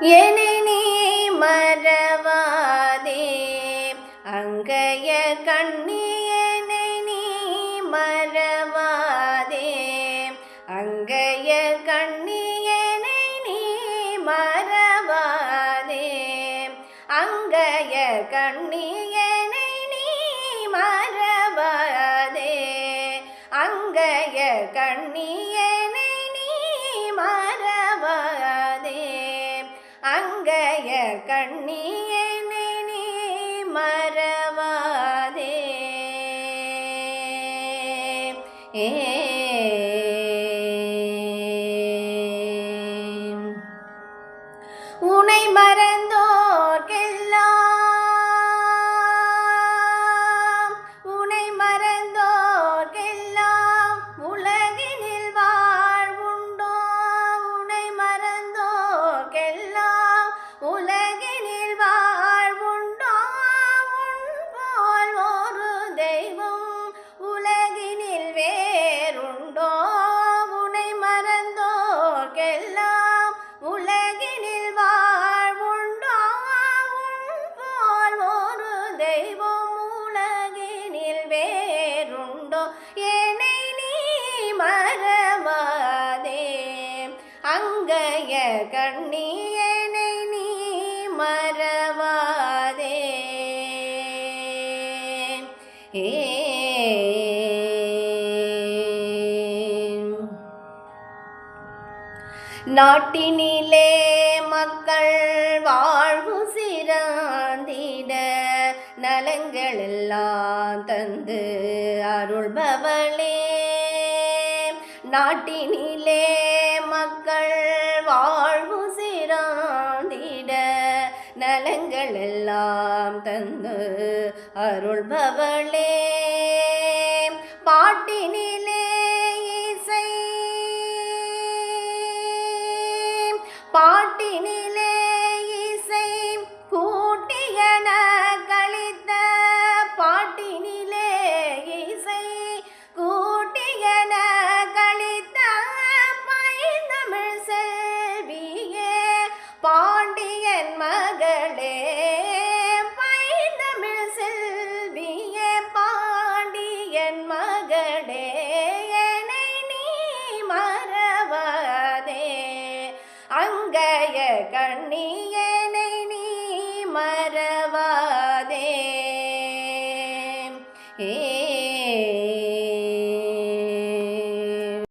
என்னை நீ மறவாதே அங்கைய கண்ணி, என்னை நீ மறவாதே அங்கைய கண்ணி, என்னை நீ மறவாதே அங்கைய கண்ணி, என்னை நீ மறவாதே அங்கைய கண்ணி, என்னை நீ மறவாதே அங்கைய கண்ணி, என்னை நீ மறவாதே. உனை மறந்தோர்க்கெல்லாம், உனை மறந்தோர்க்கெல்லாம் உலகினில் வாழ்வுண்டோ? உனை மறந்தோர்க்கெல்லாம் உலகினில் வாழ்வுண்டோ? உன்போல் ஒரு தெய்வம் உலகினில் வேறுண்டோ? உனை மறந்தோர்க்கெல்லாம் உலகினில் வாழ்வுண்டோ? உன்போல் ஒரு தெய்வம் உலகினில் வேறுண்டோ? என்னை நீ மறவாதே அங்கைய கண்ணி, என்னை நீ மறவாதே. நாட்டினிலே மக்கள் வாழ்வு சிறந்திட நலங்களெல்லாம் தந்து அருள்பவளே. நாட்டினிலே மக்கள் வாழ்வு சிறந்திட நலங்களெல்லாம் தந்து அருள்பவளே. பாட்டினிலே இசை, பாட்டினிலே இசை கூட்டியன கழித்த, பாட்டினிலே இசை கூட்டியன கழித்த பைந்தமிழ் செல்வியே பாண்டியன் மகளே. பைந்தமிழ் செல்வியே பாண்டியன் மகளே, என்னை நீ மறவாதே அங்கைய கண்ணி,